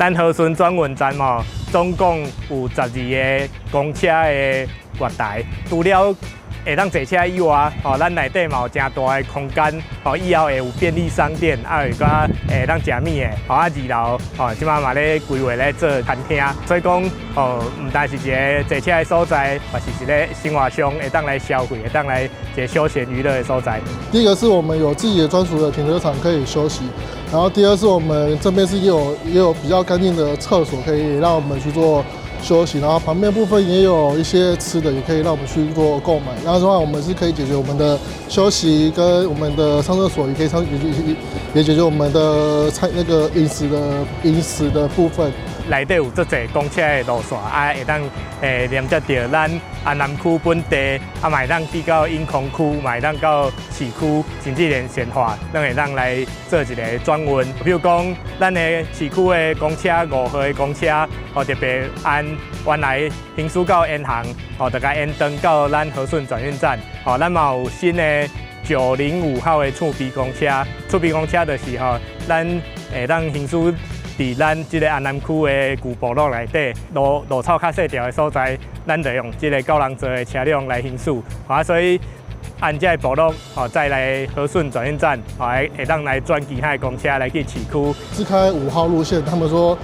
咱和顺转运站嘛，总共有12个公车的月台，除了会当坐车以外，咱内底嘛有真大的空间，以后会有便利商店，还有个会当食物的，2楼即马嘛咧规划咧做餐厅，所以讲唔但是一个坐车的所在，也是一个生活上会当来消费，会当来一个休闲娱乐的所在。第一个是我们有自己的专属的停车场可以休息，然后第二是我们这边是也有比较干净的厕所，可以让我们去做休息，然后旁边部分也有一些吃的，也可以让我们去做购买。然后的话，我们是可以解决我们的休息跟我们的上厕所，也可以也解决我们的那个饮食的部分。内底有足侪公车的路线，会当连接到咱安南区本地，嘛会当去到永康区，嘛会当到市区，甚至连县化，咱会当来做一个转运。比如讲，咱的市区的公车5号的公车，特别按原来行驶到延航，大家延长到咱和顺转运站，咱嘛有新的905号的厝边公车，厝边公车就是咱会当行驶。伫咱即个安南区的旧部落内底，路草较细条的所在，咱就用即个9人座的车辆来行驶，所以按这个部落再来和顺转运站，会当来转其他的公车来去市区。是开5号路线，他们说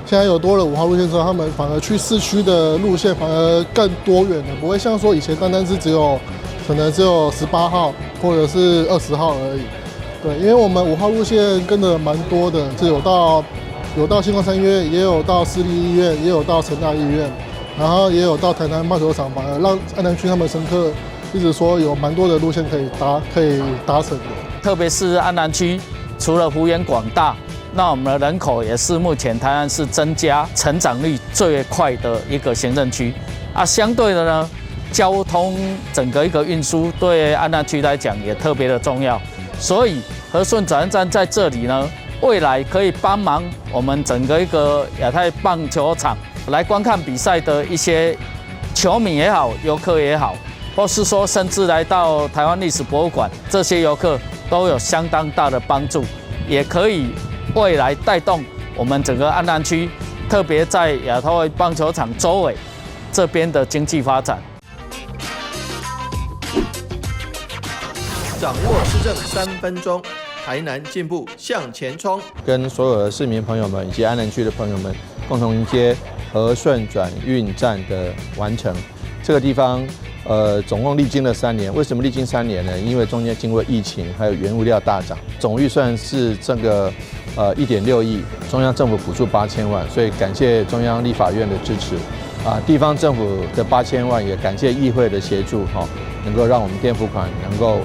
现在有多了5号路线之后，他们反而去市区的路线反而更多元了，不会像说以前单是可能只有18号或者是20号而已。对，因为我们5号路线跟的蛮多的，是有到新光三医院，也有到私立医院，也有到成大医院，然后也有到台南棒球场，反而让安南区他们乘客一直说有蛮多的路线可以达成的。特别是安南区，除了幅员广大，那我们的人口也是目前台湾市增加成长率最快的一个行政区啊。相对的呢，交通整个一个运输对安南区来讲也特别的重要，所以和顺转运站在这里呢。未来可以帮忙我们整个一个亚太棒球场来观看比赛的一些球迷也好，游客也好，或是说甚至来到台湾历史博物馆，这些游客都有相当大的帮助，也可以未来带动我们整个安南区，特别在亚太棒球场周围这边的经济发展。掌握市政3分钟。台南进步向前冲，跟所有的市民朋友们以及安南区的朋友们共同迎接和顺转运站的完成。这个地方，总共历经了3年。为什么历经3年呢？因为中间经过疫情，还有原物料大涨，总预算是这个1.6亿，中央政府补助8000万，所以感谢中央立法院的支持。地方政府的8000万也感谢议会的协助，能够让我们垫付款能够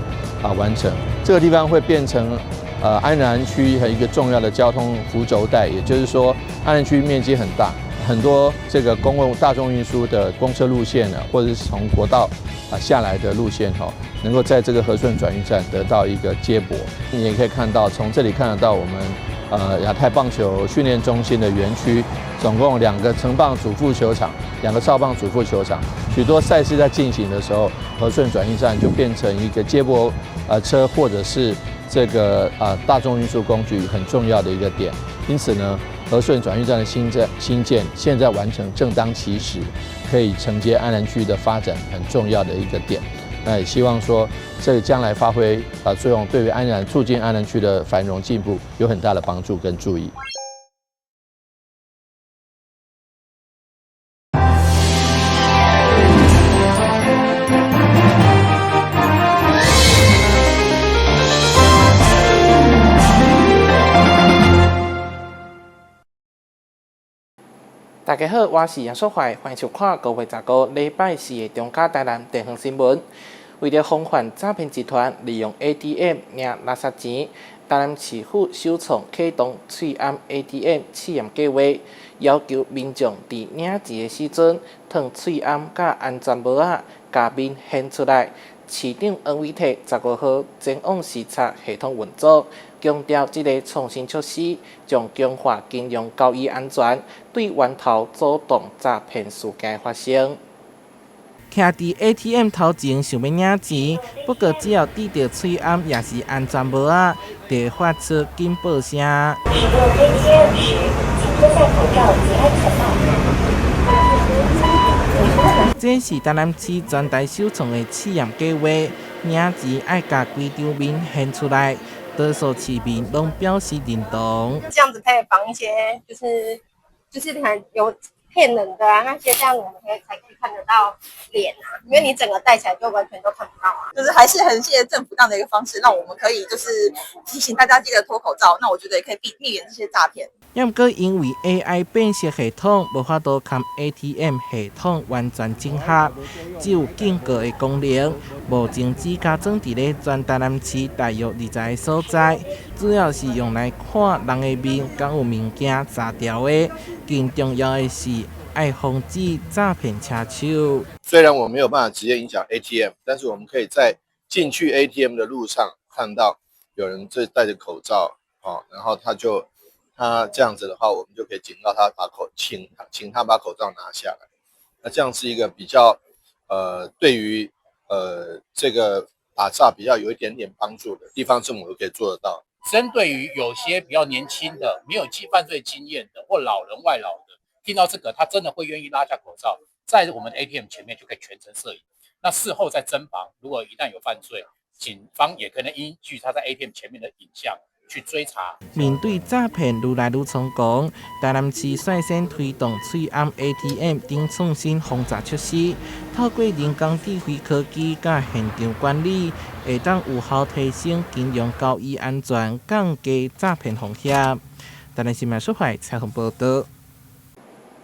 完成。这个地方会变成安南区一个重要的交通扶轴带，也就是说，安南区面积很大，很多这个公共大众运输的公车路线呢，或者是从国道下来的路线能够在这个和顺转运站得到一个接驳。你也可以看到，从这里看得到我们亚太棒球训练中心的园区，总共2个成棒主副球场，2个少棒主副球场。许多赛事在进行的时候，和顺转运站就变成一个接驳车或者是这个大众运输工具很重要的一个点。因此呢，和顺转运站的新建现在完成，正当其时，可以承接安南区的发展很重要的一个点。那也希望说，这将来发挥作用，对于促进安南区的繁荣进步有很大的帮助跟注意。大家好，我是杨淑怀，欢迎收看5月19日礼拜4的中嘉台南地方新闻。为了防范诈骗集团利用 ATM 领垃圾钱，台南市府首创启动翠暗 ATM 试验计划，要求民众在领钱的时阵，烫翠暗甲安全帽仔，甲面显出来。市长黄伟綽15号前往视察系统运作，强调这个创新措施将强化金融交易安全，对源头阻挡诈骗事件发生。徛伫 ATM 头前想要领钱，不过只要戴着喙暗也是安全帽仔，就会发出警报声。使用 ATM 时，请这是台南市全台首创的试验计划，名字爱甲规张面现出来，多数市民拢表示认同。这样子可以防一些，就是很有骗人的啊那些，这样我们才可以看得到脸啊，因为你整个戴起来就完全都看不到啊。就是还是很谢谢政府这样的一个方式，让我们可以就是提醒大家记得脱口罩。那我觉得也可以避免这些诈骗。也毋过因为 AI 辨识系统无法度跟 ATM 系统完全整合，只有警告的功能。目前只加装伫咧全台南市大约20个所在，主要是用来看人的面敢有物件砸掉的。更重要的是，爱防止诈骗车手。虽然我没有办法直接影响 ATM， 但是我们可以在进去 ATM 的路上看到有人戴着口罩，然后他这样子的话，我们就可以警告他请他把口罩拿下来。那这样是一个比较对于这个打诈比较有一点点帮助的地方，政府都可以做得到。针对于有些比较年轻的、没有犯罪经验的或老人外劳的，听到这个，他真的会愿意拉下口罩，在我们的 ATM 前面就可以全程摄影。那事后再侦防，如果一旦有犯罪，警方也可能依据他在 ATM 前面的影像去追查。面对诈骗愈来愈猖狂，台南市率先推动翠暗 ATM 等创新防诈措施，透过人工智慧科技甲现场管理，会当有效提升金融交易安全，降低诈骗风险。台南新闻社会采访报道。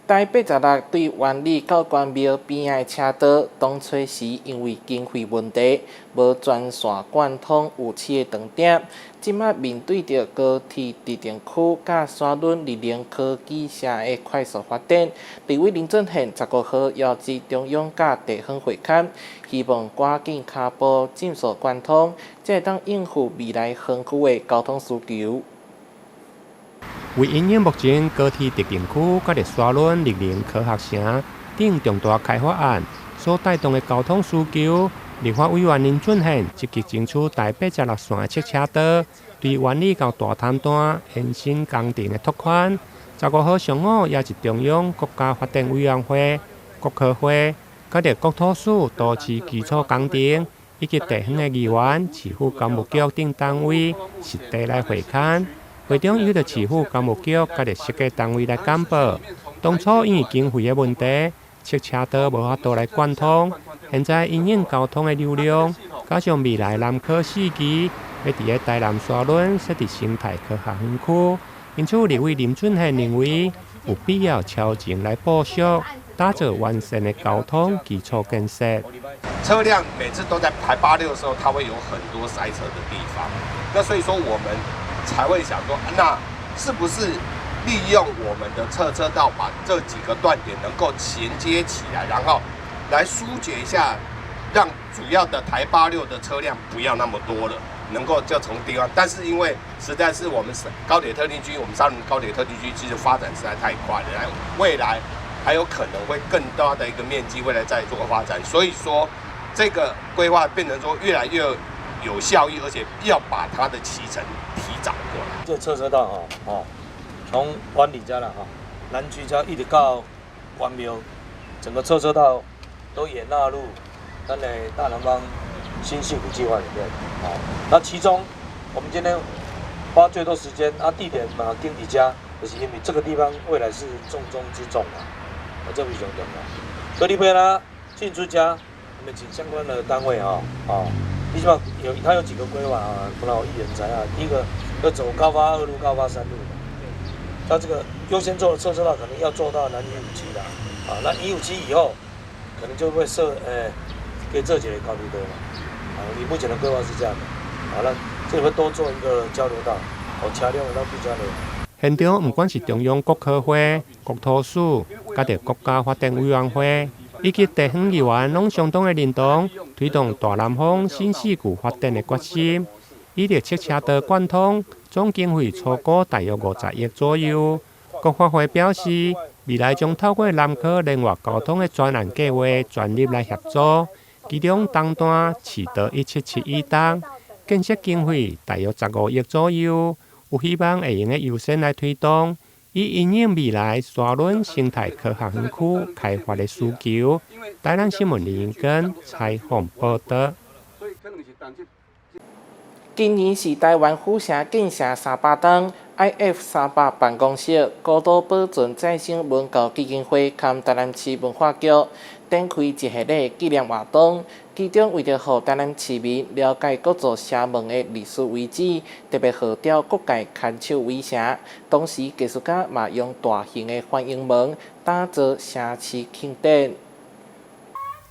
台86对湾里到关庙边的车道，当初时因为经费问题，无全线贯通有市的长点。即马面对着高铁地震区甲沙仑力量科技社的快速发展，立委林俊宪15号邀致中央甲地方会勘，希望赶紧脚步尽速贯通，才会当应付未来园区的交通需求。为因应目前高铁特定区甲沙仑力量科学城等重大开发案所带动的交通需求，立法委员林俊宪积极争取台86线的侧车道，对湾里到大潭段延伸工程的拓宽。15号上午也是中央国家发展委员会、国科会、甲国土署都市基础工程以及地方的议员、市府干务局等单位实地来会勘。会中有着市府干务局甲设计单位来简报，当初因为经费的问题，侧车道无法度来贯通。现在因应交通的流量，加上未来南科4期要伫台南沙仑设置生态科学园区，因此立委林俊宪认为有必要超前来部署，打造完善的交通基础建设。车辆每次都在排86的时候，它会有很多塞车的地方，那所以说我们才会想说，那是不是利用我们的侧车道，把这几个断点能够衔接起来，然后来疏解一下，让主要的台86的车辆不要那么多了，能够就从地方。但是因为实在是我们高铁特定区，我们沙仑高铁特定区其实发展实在太快了，未来还有可能会更大的一个面积未来再做发展，所以说这个规划变成说越来越有效益，而且要把它的期程提早过来。这侧车道从湾里家了南区家一直到关庙，整个侧车道都也纳入咱的大南方新幸福计划里面。那其中我们今天花最多时间地点嘛定底家，就是因为这个地方未来是重中之重这非常重要。所以你别啦进出家，我们请相关的单位你起码它有几个规划不然我一人才第一个要走高发2路、高发3路的，它这个优先做的侧车道可能要做到南157的那157以后可能就会给这几个高速道你目前的规划是这样的那这里会多做一个交流道车辆的比较的。现场不管是中央国科会、国土署、甲国家发展委员会以及地方议员，拢相当的认同推动大南方新市区发展的决心。以着侧车道贯通，总经费超过大约50亿左右。国发会表示，未来将透过南科联络交通的专案计划全力来协助，其中东段市道177段建设经费大约15亿左右，有希望会用的优先来推动。以因应未来沙仑生态科学园区开发的需求，台南新闻林根采访报道。今年是台湾府城建成300周 ，IF 300办公室高度保存再生文教基金会及台南市文化局展开一系列纪念活动，其中为了让台南市民了解各座城门的历史遗址，特别号召各界牵手围城，同时艺术家也用大型的欢迎门打造城市庆典。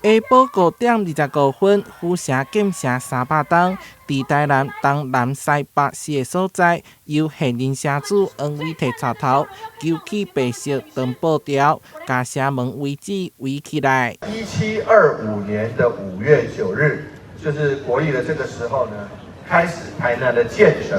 下晡5点29分，府城建成300周，伫台南东南西北4个所在，由现任城主王伟摕插头，勾起白色灯布条，把城门遗址围起来。1725年的5月9日，就是国历的这个时候呢，开始台南的建成。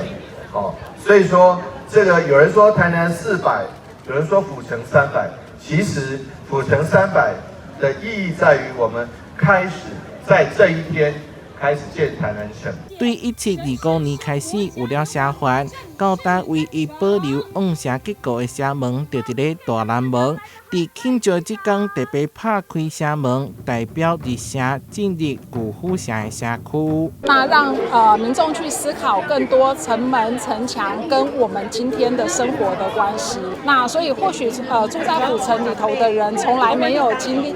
所以说这个有人说台南400，有人说府城300，其实府城300。的意义在于，我们开始在这一天开始建台南城。对1725年开始有了城环，到达唯一保留往城结构的城门，就一个大南门。伫庆祝这天特别拍开城门，代表日城进入古府城的社区。那让民众去思考更多城门、城墙跟我们今天的生活的关系。那所以或许住在府城里头的人，从来没有经历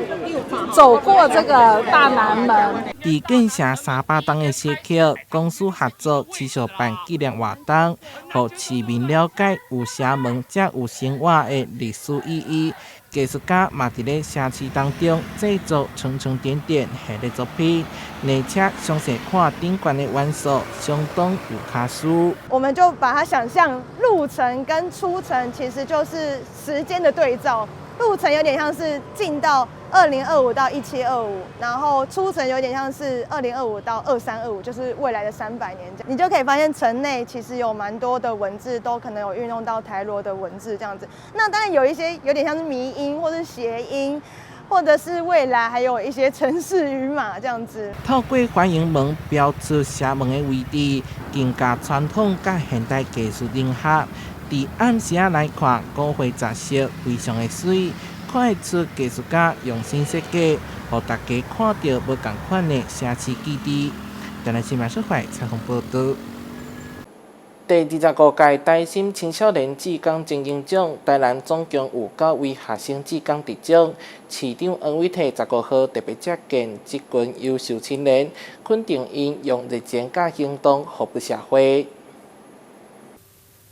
走过这个大南门。伫建成300周的时刻，公司合作持续办纪念活动，让市民了解有城门才有生活的历史意义。艺术家嘛伫咧城市当中制作层层点点系列作品，而且详细看顶悬的元素，相当有卡数。我们就把它想象入城跟出城其实就是时间的对照，入城有点像是进到2025到1725，然后出城有点像是2025到2325，就是未来的300年。你就可以发现城内其实有蛮多的文字都可能有运用到台罗的文字这样子。那当然有一些有点像是迷音或是谐音，或者是未来还有一些城市语码这样子。透过欢迎门标出城门的位置，更加传统甲现代技术融合。伫暗时来看，古花杂色非常的水，看得出艺术家用心设计，让大家看到无同款的城市基地。台南新闻社会采访报道。第25届台新青少年志工精英奖，台南总共有9位学生志工得奖。市长王伟摕15号特别接见这群优秀青年，肯定因用热情甲行动服务社会。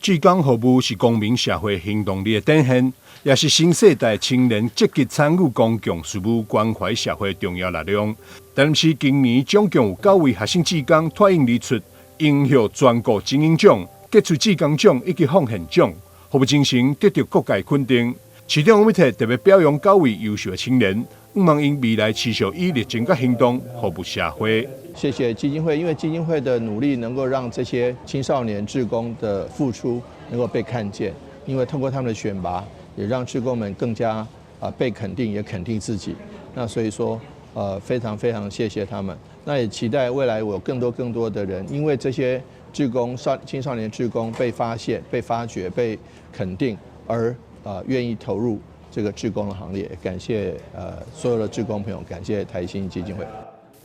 志工服务是公民社会行动力的展现，也是新世代青年积极参与公共事务、关怀社会重要力量。台南市今年总共有9位学生志工脱颖而出，荣获全国精英奖、杰出志工奖以及奉献奖，服务精神得到各界肯定。市长王伟摕特别表扬9位优秀的青年，望因未来持续以热情和行动服务社会。谢谢基金会，因为基金会的努力能够让这些青少年志工的付出能够被看见，因为通过他们的选拔，也让志工们更加被肯定，也肯定自己。那所以说非常非常谢谢他们。那也期待未来有更多的人，因为这些志工青少年志工被发现、被发掘、被肯定，而愿意投入这个志工的行列。感谢所有的志工朋友，感谢台新基金会。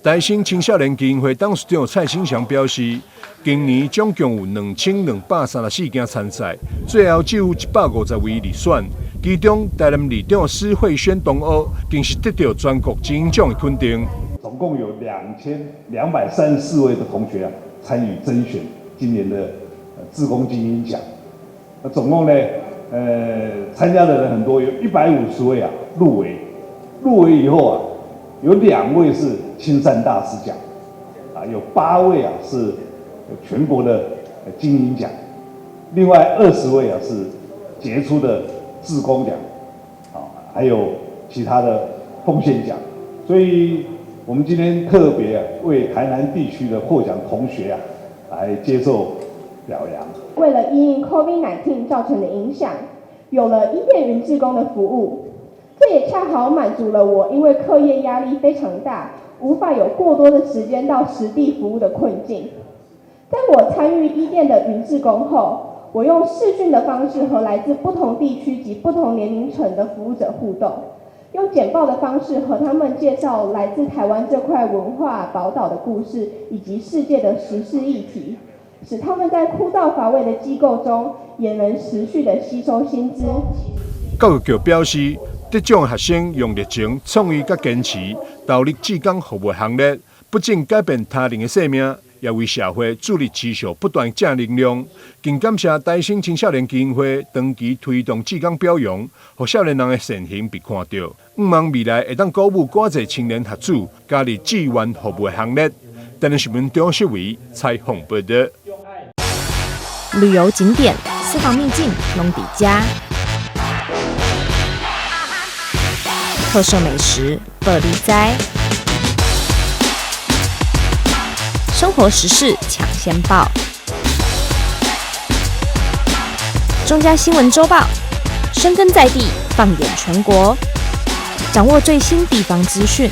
台新青少年基金会董事长蔡兴祥表示，今年总共有2234件参赛，最后只有150位入选，其中台南里长施慧轩同学更是得到全国精英奖的肯定。总共有2234位的同学参与甄选今年的志工精英奖。那总共呢，参加的人很多，有150位入围。入围以后有2位是亲善大使奖，有8位是全国的精英奖，另外20位是杰出的志工奖，还有其他的奉献奖。所以我们今天特别为台南地区的获奖同学来接受表扬。为了因应 COVID-19 造成的影响，有了伊甸云志工的服务。这也恰好满足了我因为课业压力非常大，无法有过多的时间到实地服务的困境。在我参与伊甸的云志工后，我用视讯的方式和来自不同地区及不同年龄层的服务者互动，用简报的方式和他们介绍来自台湾这块文化宝岛的故事以及世界的时事议题，使他们在枯燥乏味的机构中也能持续的吸收新知。教育局表示，得奖学生用热情、创意甲坚持投入志工服务行列，不仅改变他人的生命，也为社会助力持续不断正能量。更感谢台新青少年基金会长期推动志工表扬，让少年人的善行被看到。希望未来会当鼓舞更多青年学子加入志愿服务的行列。台南新闻中心为采访报道。旅游景点、私房秘境拢底家，特色美食乐力哉，生活时事抢先报，中嘉新闻周报，深耕在地，放眼全国，掌握最新地方资讯。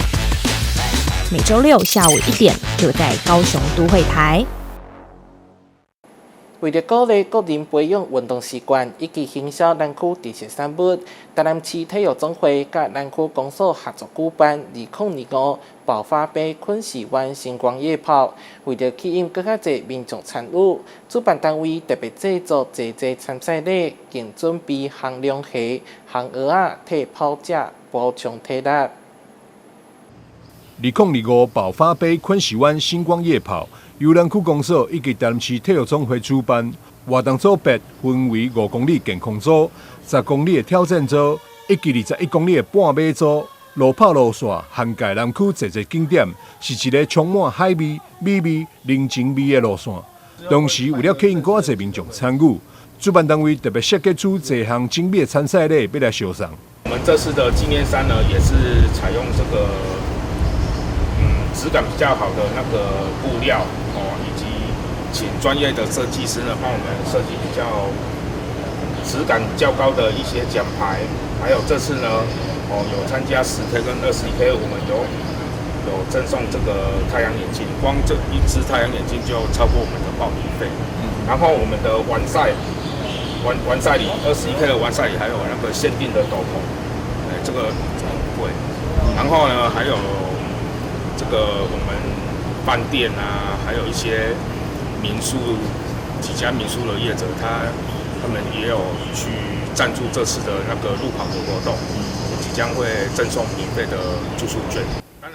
每周六下午1点就在高雄都会台。为了鼓励国人培养运动习惯以及行销南区特色产物，台南市体育总会甲南区公所合作举办2025爆发杯昆士湾星光夜跑，为了吸引更加侪民众参与，主办单位特别制作济参赛礼，并准备限量鞋、限蚵仔替跑者补充体力。2025爆发杯昆士湾星光夜跑，由南区公所以及台南市体育总会主办。活动组别分为5公里健康组、10公里的挑战组，以及21公里的半马组。路跑路线涵盖南区侪景点，是一个充满海味、美味、人情味的路线。同时，为了吸引更多民众参与，主办单位特别设计出多项精美的参赛礼，要来销售。我们这次的纪念衫呢，也是采用这个质感比较好的那个布料以及请专业的设计师呢帮我们设计比较质感较高的一些奖牌。还有这次呢，有参加10K 跟21K，我们有赠送这个太阳眼镜，光这一只太阳眼镜就超过我们的报名费。然后我们的完赛礼21K 的完赛礼还有那个限定的斗篷，这个很贵。然后呢，还有这个我们饭店啊，还有一些几家民宿的业者，他们也有去赞助这次的那个路跑的活动，即将会赠送免费的住宿券。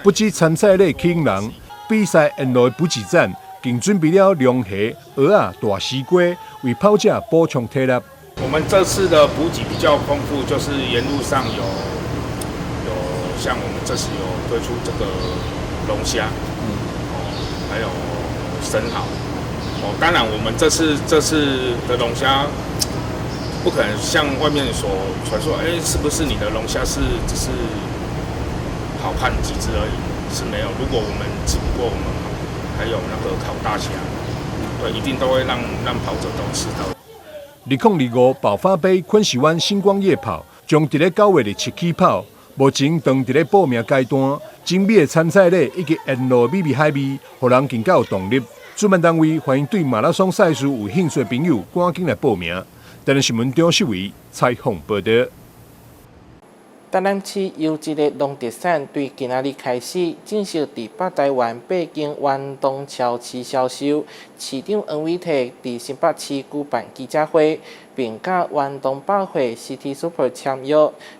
不止参赛礼吸引人，比赛沿路的补给站更准备了凉鞋、蚵仔、大西瓜，为跑者补充体力。我们这次的补给比较丰富，就是沿路上有像我们这次有推出这个龙虾，还有生蚝。当然我们这次的龙虾不可能像外面所传说，是不是你的龙虾只是好看几只而已？是没有。如果只不过我们还有那个烤大虾，对，一定都会让跑者都吃到。2025爆发杯昆士湾星光夜跑将伫咧9月17起跑。目前当伫咧报名阶段，精美的参赛礼以及沿路美味海味，让人更加有动力。主办单位欢迎对马拉松赛事有兴趣的朋友，赶紧来报名。台南新闻中心为采访报道。台南市优质的农特产对今仔日开始正式伫北台湾北京远东超市销售。市长黄伟綽伫新北市举办记者会，并甲远东百货 City Super 签约，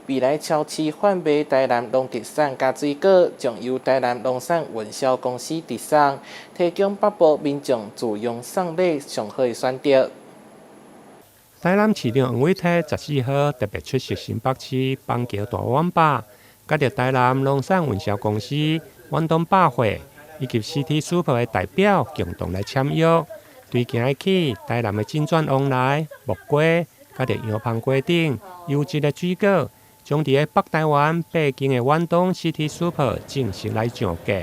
未来超市贩卖台南农特产加水果，将由台南农产运销公司直送，提供北部民众自用送礼上好的选择。台南市长黄伟綽14号特别出席新北市邦桥大碗吧，甲着台南农产运销公司、远东百货以及 City Super 的代表共同来签约。对今日起，台南的金钻旺来、木瓜，甲着羊芳果等优质的水果，将伫咧北台湾北京的远东 City Super 正式来上架。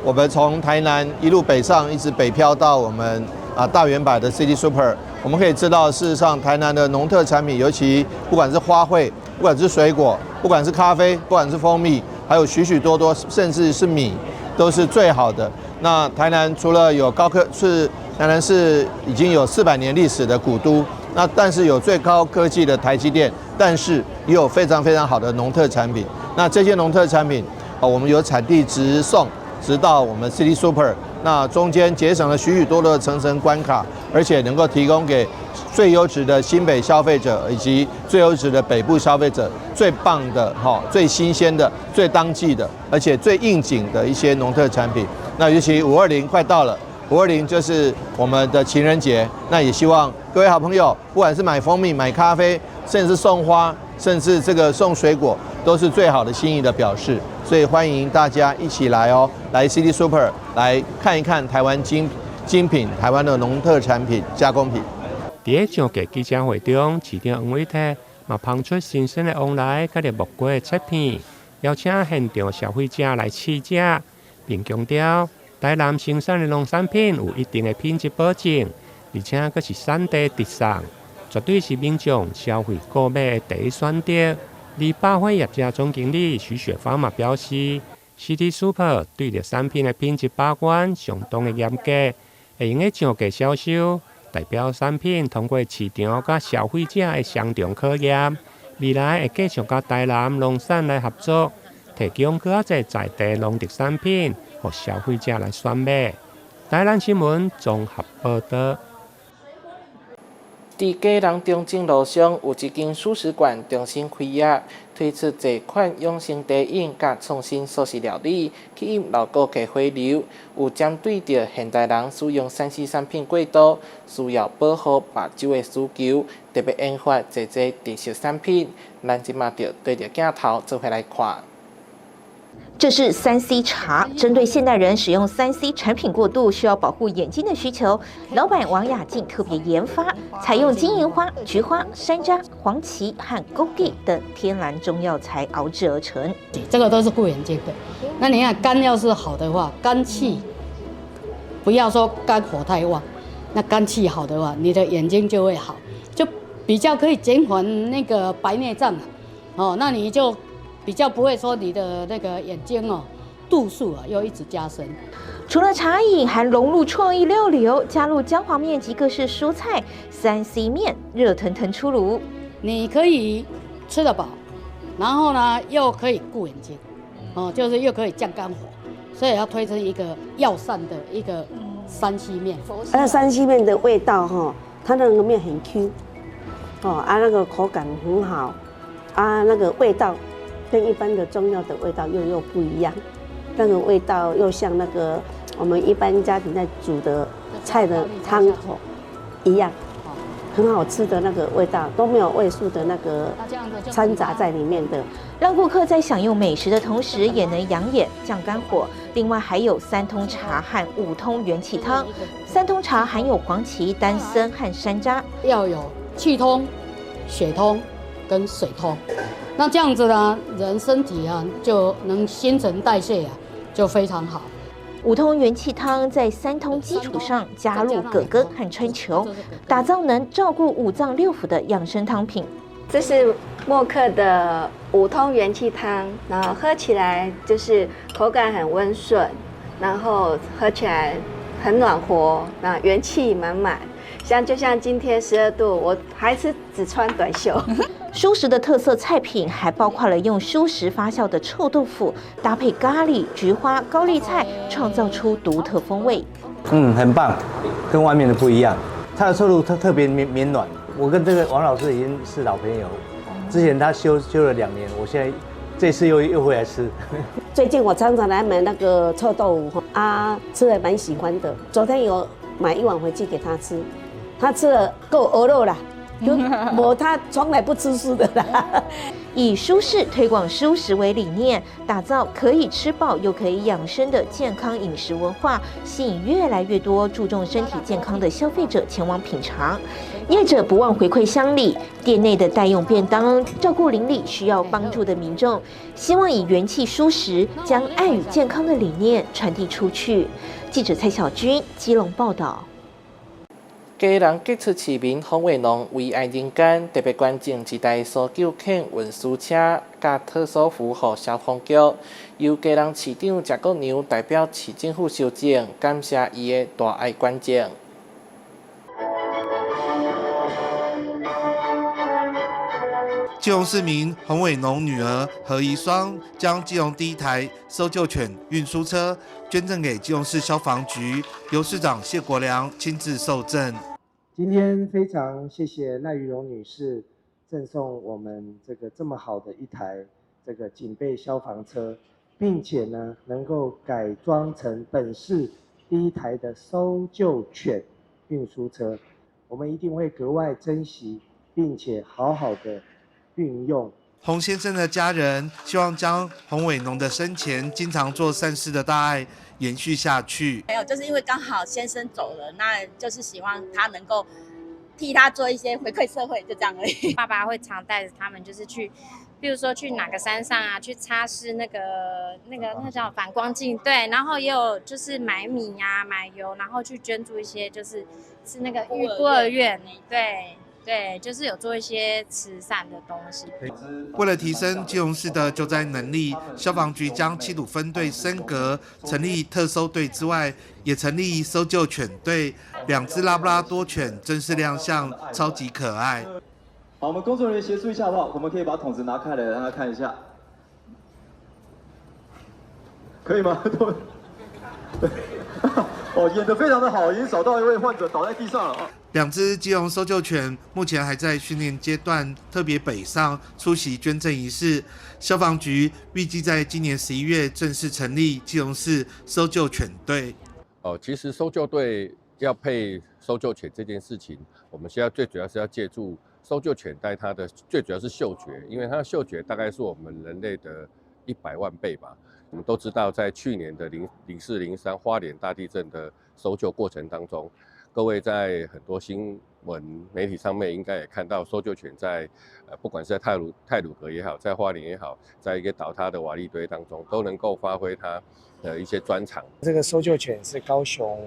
我们从台南一路北上，一直北漂到我们大圆柏的 City Super。我们可以知道，事实上台南的农特产品，尤其不管是花卉，不管是水果，不管是咖啡，不管是蜂蜜，还有许许多多，甚至是米，都是最好的。那台南除了有台南是已经有400年历史的古都，那但是有最高科技的台积电，但是也有非常非常好的农特产品。那这些农特产品，我们有产地直送，直到我们 City Super， 那中间节省了许许多多的层层关卡，而且能够提供给最优质的新北消费者以及最优质的北部消费者最棒的、最新鲜的、最当季的，而且最应景的一些农特产品。那尤其520快到了，520就是我们的情人节，那也希望各位好朋友，不管是买蜂蜜、买咖啡，甚至送花，甚至这个送水果，都是最好的心意的表示。所以欢迎大家一起来哦，来 City Super 来看一看台湾精品、台湾的农特产品加工品。在上届记者会中，市长黄伟泰嘛放出新鲜的往来，甲入木瓜的切片，邀请现场消费者来试食，并强调台南生产的农产品有一定的品质保证，而且佫是产地直送，绝对是民众消费购买的第一选择。而百货业者总经理徐雪芳嘛表示 ，City Super 对着产品的品质把关相当的严格，会用个上价销售。代表产品通过市场甲消费者的双重考验，未来会继续甲台南农产来合作，提供更多在地农特产品，予消费者来选买。台南新闻综合报道。伫基隆中正路上有一间素食馆重新开业，推出侪款养生茶饮甲创新素食料理，吸引老顾客回流。有针对着现代人使用3C 产品过多，需要保护目睭的需求，特别研发侪特色产品。咱即马就对着镜头做回来看。这是3C 茶，针对现代人使用3C 产品过度，需要保护眼睛的需求，老板王雅静特别研发，采用金银花、菊花、山楂、黄芪和枸杞等天然中药材熬制而成。这个都是顾眼睛的。那你看肝要是好的话，肝气不要说肝火太旺，那肝气好的话，你的眼睛就会好，就比较可以减缓那个白内障哦，那你就比较不会说你的那个眼睛度数又一直加深。除了茶饮，还融入创意料理哦，加入姜黄面及各式蔬菜，3C 面热腾腾出炉。你可以吃得饱，然后呢又可以顾眼睛，就是又可以降肝火，所以要推出一个药膳的一个3C 面。3C 面的味道它那个面很 Q， 那个口感很好，那个味道跟一般的中药的味道又不一样，那个味道又像那个我们一般家庭在煮的菜的汤头一样，很好吃的那个味道，都没有味素的那个掺杂在里面的，让顾客在享用美食的同时也能养眼、降肝火。另外还有3通茶和5通元气汤。3通茶含有黄芪、丹参和山楂，要有气通、血通跟水通。那这样子呢，人身体就能新陈代谢就非常好。5通元气汤在3通基础上加入葛根和川穹，打造能照顾5脏6腑的养生汤品。这是默克的5通元气汤，然后喝起来就是口感很温顺，然后喝起来很暖和，那元气满满。就像今天12度，我还是只穿短袖。蔬食的特色菜品还包括了用蔬食发酵的臭豆腐，搭配咖喱、菊花、高丽菜，创造出独特风味。很棒，跟外面的不一样。它的臭豆腐特别绵软。我跟这个王老师已经是老朋友，之前他修了2年，我现在这次又回来吃。最近我常常来买那个臭豆腐吃得蛮喜欢的。昨天有买1碗回去给他吃，他吃了够鹅肉啦。他从来不吃素的啦。以舒适推广蔬食为理念，打造可以吃饱又可以养生的健康饮食文化，吸引越来越多注重身体健康的消费者前往品尝。业者不忘回馈乡里，店内的代用便当，照顾邻里需要帮助的民众，希望以元气蔬食将爱与健康的理念传递出去。记者蔡小军基隆报道。基隆杰出市民洪伟农为爱人间，特别捐赠一台搜救犬运输车，甲特殊服务消防局，由基隆市长谢国良代表市政府收证，感谢伊的大爱捐赠。基隆市民洪伟农女儿何怡双将基隆第一台搜救犬运输车捐赠给基隆市消防局，由市长谢国良亲自受赠。今天非常谢谢赖玉荣女士赠送我们这么好的一台警备消防车，并且呢能够改装成本市第一台的搜救犬运输车，我们一定会格外珍惜，并且好好的运用。洪先生的家人希望将洪伟农的生前经常做善事的大爱延续下去。还有就是因为刚好先生走了，那就是希望他能够替他做一些回馈社会，就这样而已。爸爸会常带着他们，就是去，比如说去哪个山上啊，去擦拭那叫反光镜，对，然后也有就是买米啊、买油，然后去捐助一些是那个孤儿院，对，就是有做一些慈善的东西。为了提升基隆市的救灾能力，消防局将7堵分队升格，成立特搜队之外，也成立搜救犬队，2只拉布拉多犬正式亮相，超级可爱。好，我们工作人员协助一下好不好？我们可以把桶子拿开来，让他看一下，可以吗？哦，演得非常的好，已经找到一位患者倒在地上了。2只基隆搜救犬目前还在训练阶段，特别北上出席捐赠仪式。消防局预计在今年11月正式成立基隆市搜救犬队。其实搜救队要配搜救犬这件事情，我们现在最主要是要借助搜救犬带它的最主要是嗅觉，因为它的嗅觉大概是我们人类的100万倍吧。我们都知道，在去年的04、03花莲大地震的搜救过程当中，各位在很多新闻媒体上面应该也看到，搜救犬在不管是在太鲁阁也好，在花莲也好，在一个倒塌的瓦砾堆当中，都能够发挥它的一些专长。这个搜救犬是高雄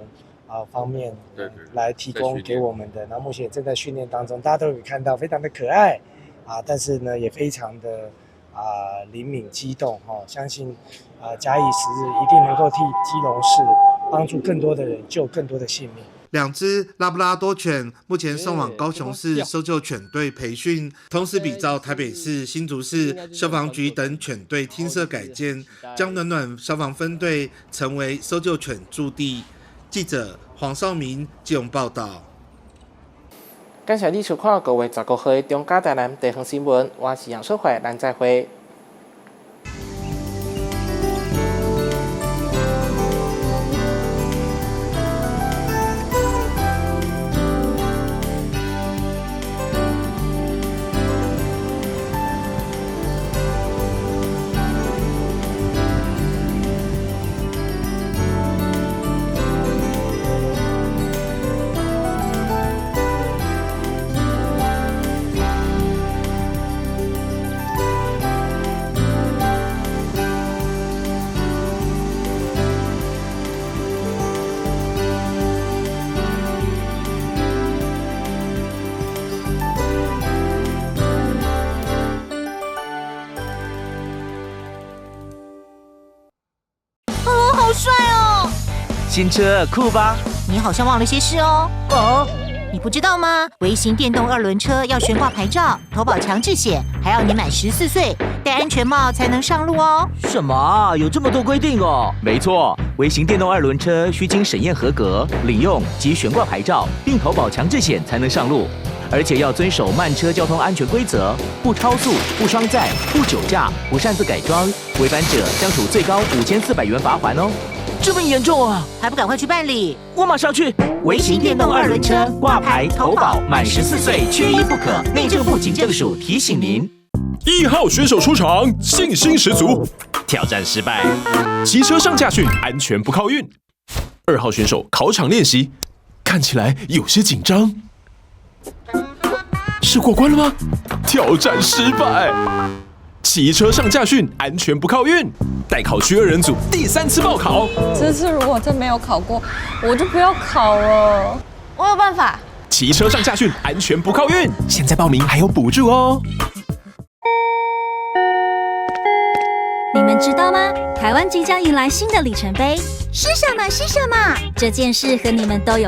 方面来提供给我们的，然后目前正在训练当中，大家都有看到，非常的可爱但是呢也非常的灵敏机动相信假以时日，一定能够替基隆市帮助更多的人，救更多的性命。2只拉布拉多犬目前送往高雄市搜救犬队培训，同时比照台北市、新竹市消防局等犬队厅舍改建，将暖暖消防分队成为搜救犬驻地。记者黄少明基隆报道。感谢你收看5月19号的中嘉台南地方新闻，我是杨秀慧，咱再会。新车酷吧？你好像忘了些事哦。你不知道吗？微型电动2轮车要悬挂牌照、投保强制险，还要你满14岁，戴安全帽才能上路哦。什么啊？有这么多规定哦？没错，微型电动2轮车需经审验合格、领用及悬挂牌照，并投保强制险才能上路，而且要遵守慢车交通安全规则，不超速、不双载、不酒驾、不擅自改装，违反者将处最高5400元罚款哦。这么严重啊！还不赶快去办理！我马上去。微型电动2轮车挂牌投保，满14岁缺一不可。内政部警政署提醒您。1号选手出场，信心十足。挑战失败，骑车上驾训，安全不靠运。2号选手考场练习，看起来有些紧张。是过关了吗？挑战失败。骑车上驾训，安全不靠运。待考区2人组第3次报考。这次如果真没有考过，我就不要考了。我有办法。骑车上驾训，安全不靠运。现在报名还有补助哦。你们知道吗？台湾即将迎来新的里程碑。是什么？是什么？这件事和你们都有